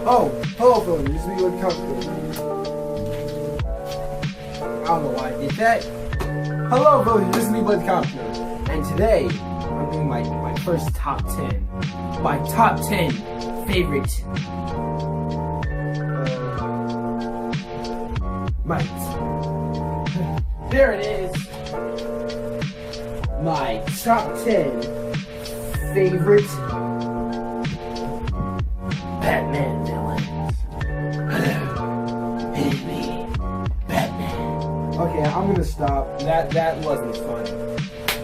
Oh, hello, Philly. This is me with Comfortable. I don't know why I did that. Hello, Philly. This is me with Comfortable. And today, I'm doing my first top 10. My top 10 favorite mics. There it is. My top 10 favorite Batman villains. Hello, it is me, Batman. Okay, I'm gonna stop. That wasn't funny.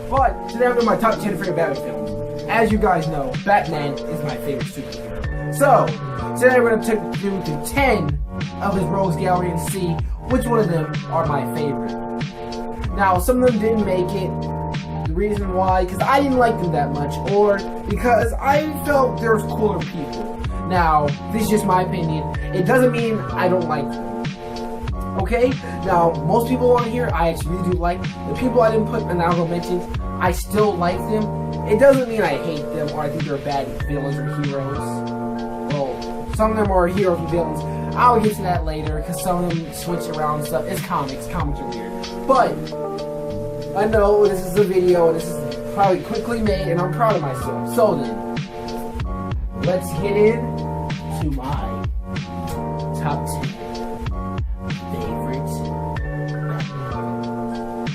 But today I'm doing my top 10 favorite Batman films. As you guys know, Batman is my favorite superhero. So today we're gonna take you to 10 of his rogues gallery and see which one of them are my favorite. Now, some of them didn't make it. The reason why, because I didn't like them that much, or because I felt there was cooler people. Now, this is just my opinion. It doesn't mean I don't like them. Okay? Now, most people on here, I actually really do like. The people I didn't put in the honorable mentions, I still like them. It doesn't mean I hate them, or I think they're bad villains or heroes. Well, some of them are heroes and villains. I'll get to that later, because some of them switch around and stuff. It's comics. Comics are weird. But I know this is a video, and this is probably quickly made, and I'm proud of myself. So then, let's get into my top 10 favorite Batman.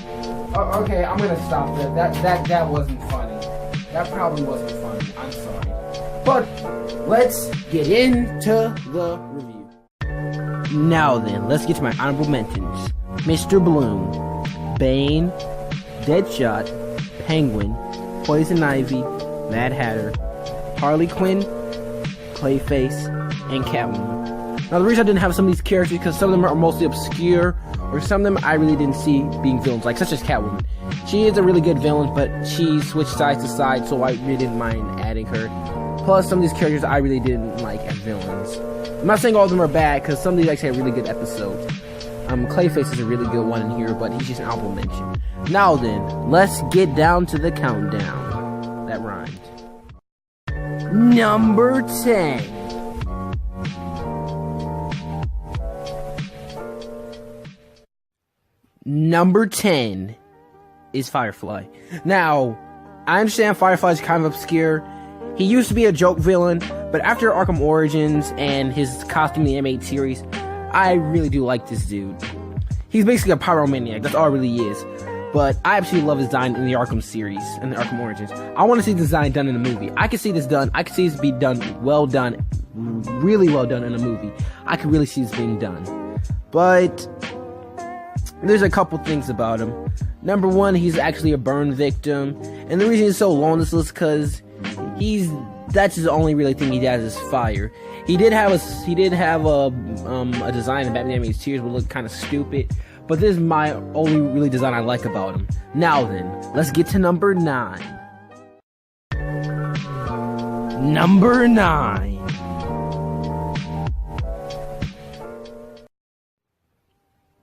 Okay, I'm gonna stop that. That wasn't funny. That probably wasn't funny. I'm sorry. But let's get into the review. Now then, let's get to my honorable mentions. Mr. Bloom, Bane, Deadshot, Penguin, Poison Ivy, Mad Hatter, Harley Quinn, Clayface, and Catwoman. Now the reason I didn't have some of these characters is because some of them are mostly obscure, or some of them I really didn't see being villains, like such as Catwoman. She is a really good villain, but she switched side to side, so I really didn't mind adding her. Plus, some of these characters I really didn't like as villains. I'm not saying all of them are bad, because some of these actually had really good episodes. Clayface is a really good one in here, but he's just an honorable mention. Now then, let's get down to the countdown. That rhymed. Number 10. Number 10 is Firefly. Now, I understand Firefly is kind of obscure. He used to be a joke villain, but after Arkham Origins and his costume in the animated series, I really do like this dude. He's basically a pyromaniac, that's all it really is. But I absolutely love his design in the Arkham series, and the Arkham Origins. I want to see the design done in a movie. I can see this done, I can see this be done, really well done in a movie. I can really see this being done. But there's a couple things about him. Number one, he's actually a burn victim, and the reason he's so lonely is because that's his only really thing he does is fire. He did have a design in Batman animated series would look kind of stupid, but this is my only really design I like about him. Now then, let's get to number 9. Number 9.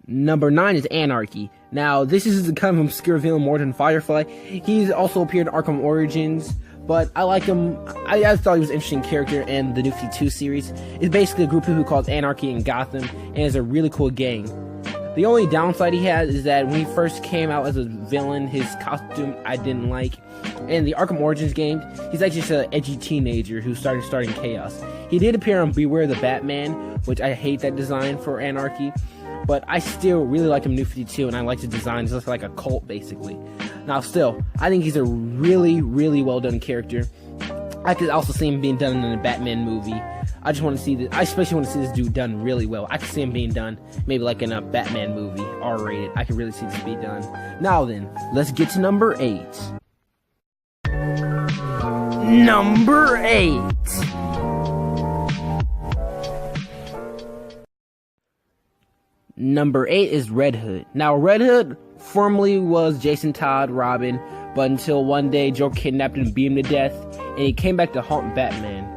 Number 9 is Anarchy. Now, this is a kind of obscure villain more than Firefly. He's also appeared in Arkham Origins, but I like him. I thought he was an interesting character in the New 52 series. It's basically a group of people who calls Anarchy in Gotham, and it's a really cool gang. The only downside he has is that when he first came out as a villain, his costume I didn't like. In the Arkham Origins game, he's actually just an edgy teenager who starting chaos. He did appear on Beware the Batman, which I hate that design for Anarchy, but I still really like him in New 52, and I like the design. It's just like a cult, basically. Now, still, I think he's a really, really well done character. I could also see him being done in a Batman movie. I just want to see this. I especially want to see this dude done really well. I could see him being done maybe like in a Batman movie, R-rated. I could really see this be done. Now then, let's get to number 8. Number 8. Number 8 is Red Hood. Now, Red Hood formerly was Jason Todd, Robin, but until one day Joker kidnapped him and beat him to death, and he came back to haunt Batman.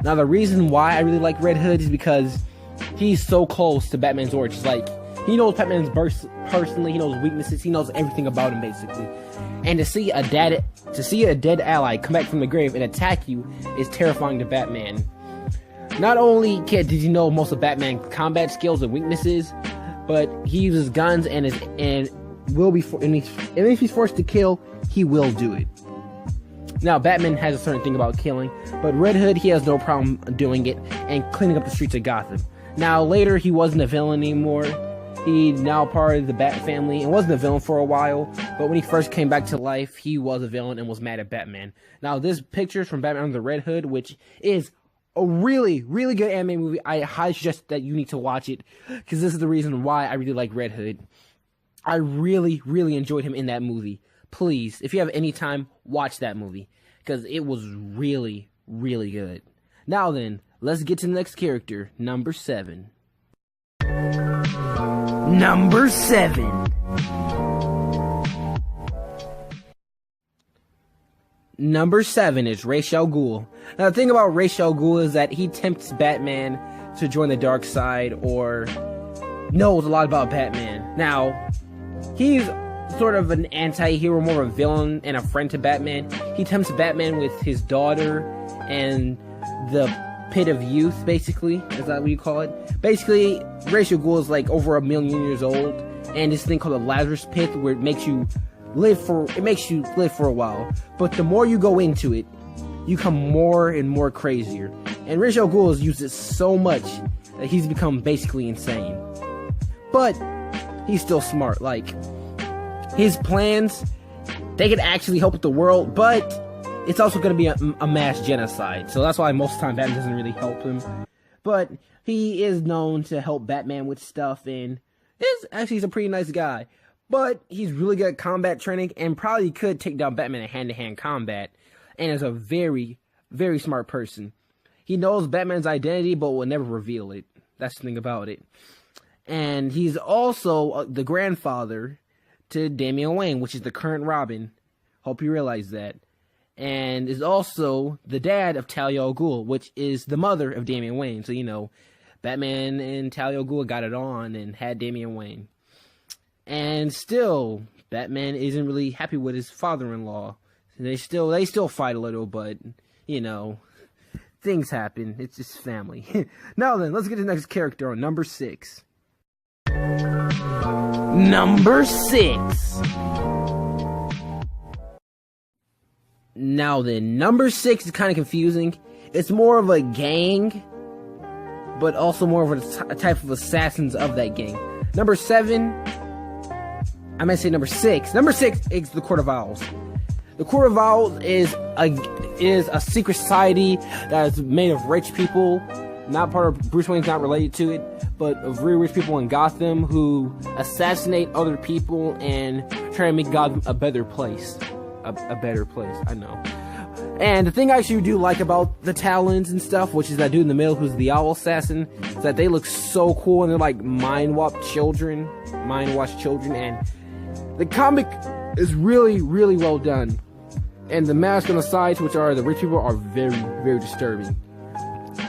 Now, the reason why I really like Red Hood is because he's so close to Batman's origins. Like, he knows Batman's birth personally, he knows weaknesses, he knows everything about him, basically. And to see a dead ally come back from the grave and attack you is terrifying to Batman. Not only did he know most of Batman's combat skills and weaknesses, but he uses guns and if he's forced to kill, he will do it. Now, Batman has a certain thing about killing, but Red Hood, he has no problem doing it and cleaning up the streets of Gotham. Now, later, he wasn't a villain anymore. He now part of the Bat family and wasn't a villain for a while, but when he first came back to life, he was a villain and was mad at Batman. Now, this picture is from Batman Under the Red Hood, which is a really, really good anime movie. I highly suggest that you need to watch it, because this is the reason why I really like Red Hood. I really, really enjoyed him in that movie. Please, if you have any time, watch that movie, because it was really, really good. Now then, let's get to the next character, number 7. Number 7. Number 7 is Rasul Ghul. Now, the thing about Rasul Ghul is that he tempts Batman to join the dark side, or knows a lot about Batman. Now, he's sort of an anti-hero, more of a villain and a friend to Batman. He tempts Batman with his daughter and the pit of youth, basically. Is that what you call it? Basically, Rasul Ghul is like over 1 million years old, and this thing called the Lazarus Pit, where it makes you live for a while. But the more you go into it, you become more and more crazier. And Rasul Ghul has used it so much that he's become basically insane. But he's still smart. Like, his plans, they could actually help with the world, but it's also going to be a mass genocide. So that's why most of the time Batman doesn't really help him. But he is known to help Batman with stuff, and he's a pretty nice guy. But he's really good at combat training, and probably could take down Batman in hand-to-hand combat, and is a very, very smart person. He knows Batman's identity, but will never reveal it. That's the thing about it. And he's also the grandfather to Damian Wayne, which is the current Robin. Hope you realize that. And is also the dad of Talia al Ghul, which is the mother of Damian Wayne. So, you know, Batman and Talia al Ghul got it on and had Damian Wayne. And still, Batman isn't really happy with his father-in-law. They still fight a little, but, you know, things happen. It's just family. Now then, let's get to the next character on number 6. Number 6. Now then, number 6 is kind of confusing. It's more of a gang, but also more of a type of assassins of that gang. Number 7, I might say number 6. Number 6 is the Court of Owls. The Court of Owls is a secret society that is made of rich people. Not part of Bruce Wayne's not related to it, but of really rich people in Gotham who assassinate other people and try to make Gotham a better place. A better place, I know. And the thing I actually do like about the Talons and stuff, which is that dude in the middle who's the owl assassin, is that they look so cool, and they're like mind-washed children, and the comic is really, really well done. And the masks on the sides, which are the rich people, are very, very disturbing.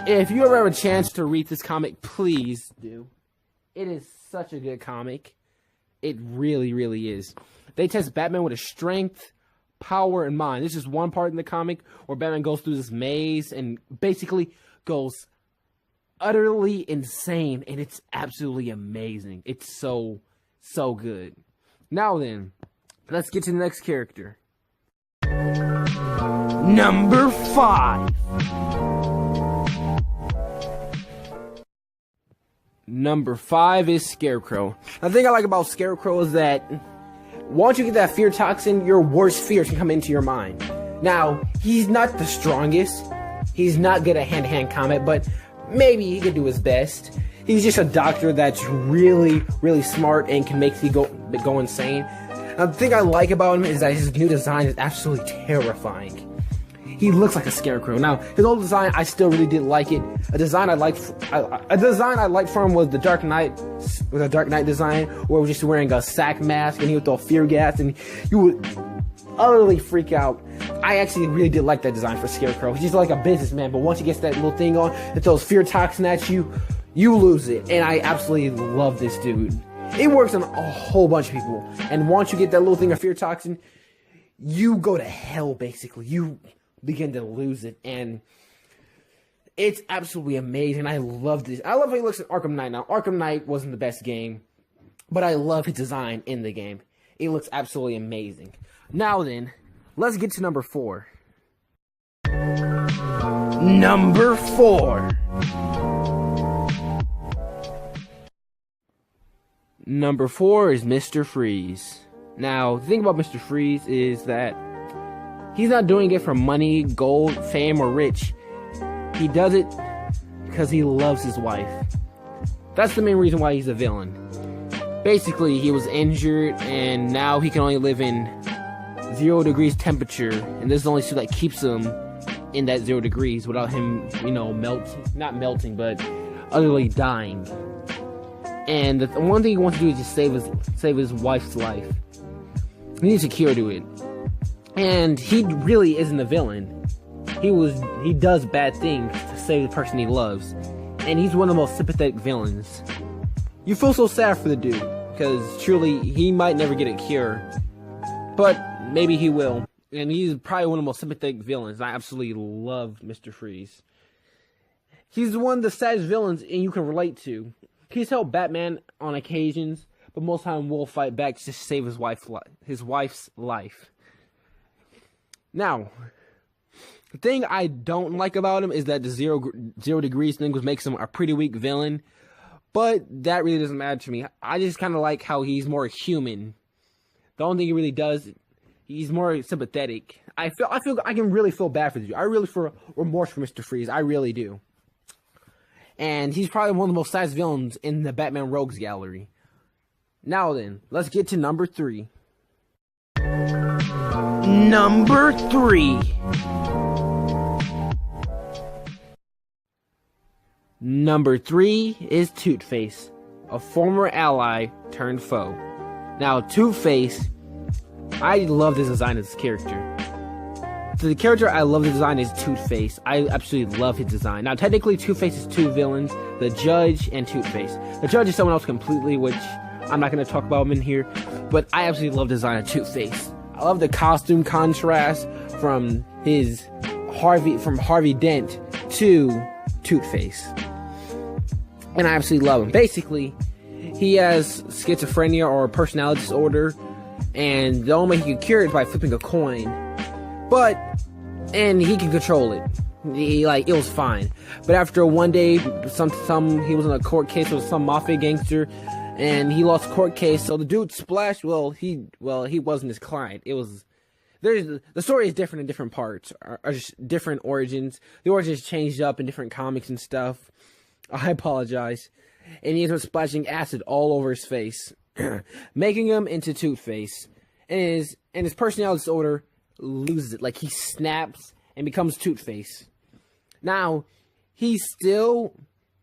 If you ever have a chance to read this comic, please do. It is such a good comic. It really, really is. They test Batman with his strength, power, and mind. This is one part in the comic where Batman goes through this maze and basically goes utterly insane, and it's absolutely amazing. It's so, so good. Now then, let's get to the next character. Number 5. Number 5 is Scarecrow. The thing I like about Scarecrow is that once you get that fear toxin, your worst fears can come into your mind. Now, he's not the strongest. He's not good at hand-to-hand combat, but maybe he could do his best. He's just a doctor that's really, really smart and can make you go insane. Now, the thing I like about him is that his new design is absolutely terrifying. He looks like a scarecrow. Now, his old design, I still really did like it. A design I liked for him was the Dark Knight, design, where he was just wearing a sack mask and he would throw fear gas and you would utterly freak out. I actually really did like that design for Scarecrow. He's just like a businessman, but once he gets that little thing on that throws fear toxin at you, you lose it. And I absolutely love this dude. It works on a whole bunch of people. And once you get that little thing of fear toxin, you go to hell, basically. You begin to lose it. And It's absolutely amazing. I love this. I love how he looks at Arkham Knight. Now, Arkham Knight wasn't the best game, but I love his design in the game. It looks absolutely amazing. Now then, let's get to number 4. Number 4. Number 4 is Mr. Freeze. Now, the thing about Mr. Freeze is that he's not doing it for money, gold, fame, or rich. He does it because he loves his wife. That's the main reason why he's a villain. Basically, he was injured, and now he can only live in 0 degrees temperature, and this is the only suit that keeps him in that 0 degrees without him, not melting, but utterly dying. And the one thing he wants to do is just save his wife's life. He needs a cure to it. And he really isn't a villain. He does bad things to save the person he loves. And he's one of the most sympathetic villains. You feel so sad for the dude, because truly, he might never get a cure. But maybe he will. And he's probably one of the most sympathetic villains. I absolutely love Mr. Freeze. He's one of the saddest villains and you can relate to. He's helped Batman on occasions, but most of the time will fight back to save his wife's life. Now, the thing I don't like about him is that the zero degrees thing makes him a pretty weak villain, but that really doesn't matter to me. I just kind of like how he's more human. The only thing he really does, he's more sympathetic. I can really feel bad for the dude. I really feel remorse for Mr. Freeze. I really do. And he's probably one of the most saddest villains in the Batman Rogues Gallery. Now then, let's get to number 3. Number 3. Number 3 is Two-Face, a former ally turned foe. Now, Two-Face, I love this design of this character. So the character I love the design is Two-Face. I absolutely love his design. Now, technically, Two-Face is 2 villains, the Judge and Two-Face. The Judge is someone else completely, which I'm not going to talk about him in here, but I absolutely love the design of Two-Face. I love the costume contrast from Harvey Dent to Two-Face. And I absolutely love him. Basically, he has schizophrenia or personality disorder, and the only way he can cure it is by flipping a coin. And he can control it. It was fine. But after one day, he was in a court case with some mafia gangster, and he lost court case. So the dude splashed. He wasn't his client. The story is different in different parts, or just different origins. The origins changed up in different comics and stuff. I apologize. And he ends up splashing acid all over his face, making him into Two-Face. And his personality disorder loses it. Like, he snaps and becomes Two-Face. Now, he still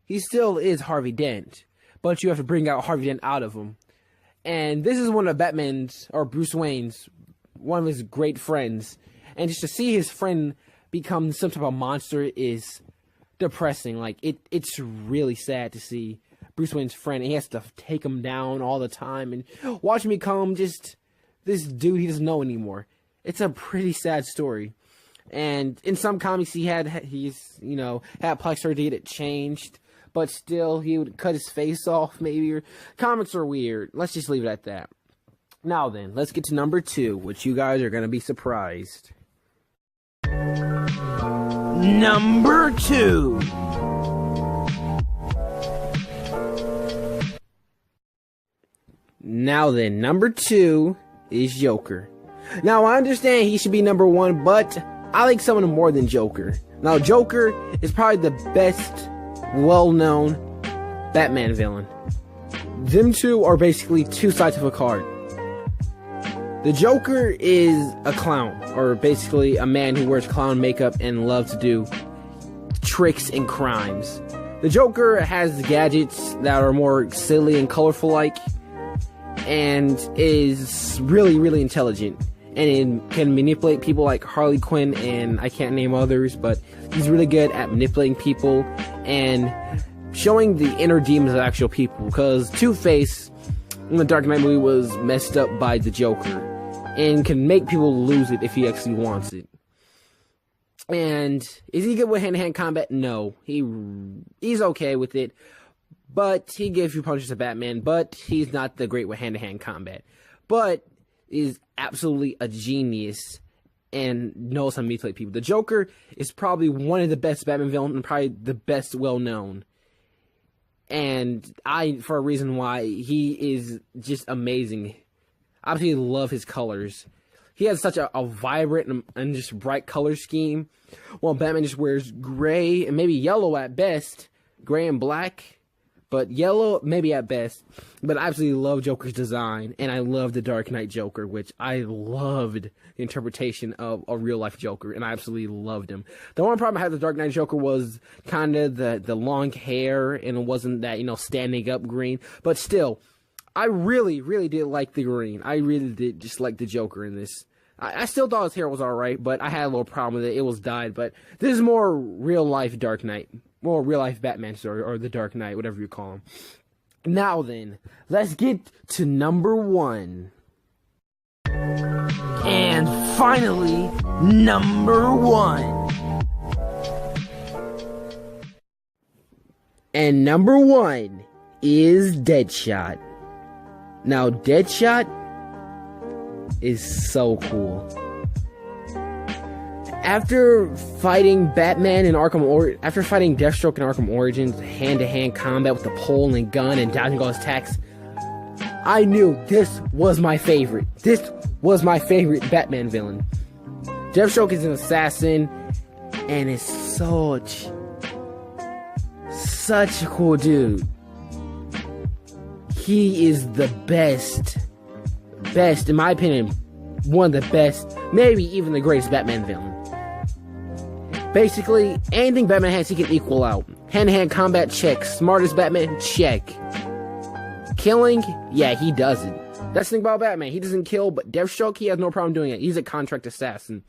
is Harvey Dent, but you have to bring out Harvey Dent out of him. And this is one of Batman's, or Bruce Wayne's, one of his great friends. And just to see his friend become some type of monster is depressing. Like, it's really sad to see Bruce Wayne's friend, and he has to take him down all the time and watch him become just this dude he doesn't know anymore. It's a pretty sad story. And in some comics, he's had plastic surgery to get it changed, but still, he would cut his face off, maybe. Comics are weird. Let's just leave it at that. Now then, let's get to number 2, which you guys are going to be surprised. Number 2. Now then, number 2 is Joker. Now, I understand he should be number 1, but I like someone more than Joker. Now, Joker is probably the best, well-known Batman villain. Them two are basically 2 sides of a card. The Joker is a clown, or basically a man who wears clown makeup and loves to do tricks and crimes. The Joker has gadgets that are more silly and colorful-like, and is really, really intelligent. And can manipulate people like Harley Quinn, and I can't name others, but he's really good at manipulating people and showing the inner demons of actual people. Because Two-Face in the Dark Knight movie was messed up by the Joker, and can make people lose it if he actually wants it. And is he good with hand-to-hand combat? No. He's okay with it. But he gives you punches to Batman, but he's not the great with hand-to-hand combat. But is absolutely a genius and knows how to mutilate people. The Joker is probably one of the best Batman villains and probably the best well-known. And for a reason why, he is just amazing. Obviously, love his colors. He has such a vibrant and just bright color scheme. While Batman just wears gray and maybe yellow at best. Gray and black. But yellow, maybe at best. But I absolutely love Joker's design. And I love the Dark Knight Joker, which I loved the interpretation of a real-life Joker. And I absolutely loved him. The only problem I had with the Dark Knight Joker was kind of the long hair. And it wasn't that, standing up green. But still, I really, really did like the green. I really did just like the Joker in this. I still thought his hair was alright, but I had a little problem with it. It was dyed. But this is more real-life Dark Knight. More real-life Batman story, or the Dark Knight, whatever you call him. Now then, let's get to number 1. And finally, number 1. And number 1 is Deadshot. Now, Deadshot is so cool. After fighting Batman in after fighting Deathstroke in Arkham Origins, hand-to-hand combat with the pole and gun and dodging all his attacks, I knew this was my favorite. This was my favorite Batman villain. Deathstroke is an assassin, and is such a cool dude. He is the best, in my opinion, one of the best, maybe even the greatest Batman villain. Basically, anything Batman has, he can equal out. Hand-to-hand combat, check. Smartest Batman, check. Killing, yeah, he doesn't. That's the thing about Batman. He doesn't kill, but Deathstroke, he has no problem doing it. He's a contract assassin.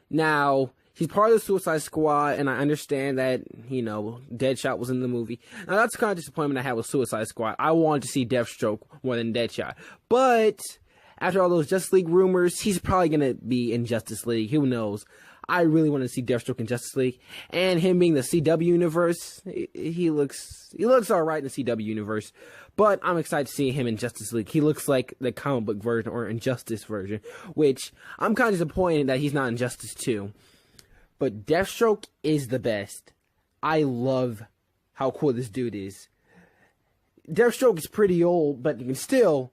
Now, he's part of the Suicide Squad, and I understand that, Deadshot was in the movie. Now, that's the kind of disappointment I had with Suicide Squad. I wanted to see Deathstroke more than Deadshot. But, after all those Justice League rumors, he's probably going to be in Justice League. Who knows? I really want to see Deathstroke in Justice League, and him being the CW universe, he looks alright in the CW universe, but I'm excited to see him in Justice League. He looks like the comic book version, or Injustice version, which I'm kind of disappointed that he's not in Justice 2, but Deathstroke is the best. I love how cool this dude is. Deathstroke is pretty old, but he can still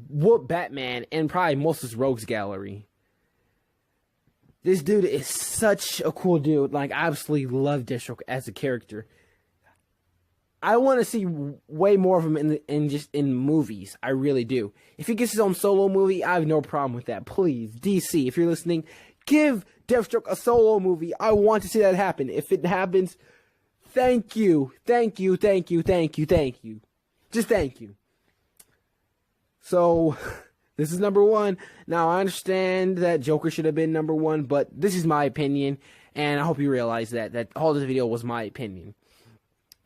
whoop Batman and probably most of his rogues gallery. This dude is such a cool dude. Like, I absolutely love Deathstroke as a character. I want to see way more of him in movies. I really do. If he gets his own solo movie, I have no problem with that. Please, DC, if you're listening, give Deathstroke a solo movie. I want to see that happen. If it happens, thank you. Thank you, thank you, thank you, thank you. Just thank you. So, this is number 1. Now, I understand that Joker should have been number 1, but this is my opinion, and I hope you realize that all this video was my opinion.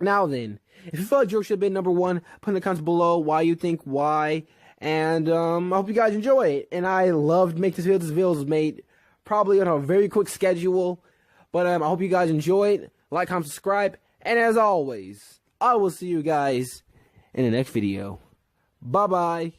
Now then, if you felt Joker should have been number 1, put in the comments below why you think why, and I hope you guys enjoy it. And I loved making this video. This video was made probably on a very quick schedule, but I hope you guys enjoy it. Like, comment, subscribe, and as always, I will see you guys in the next video. Bye-bye.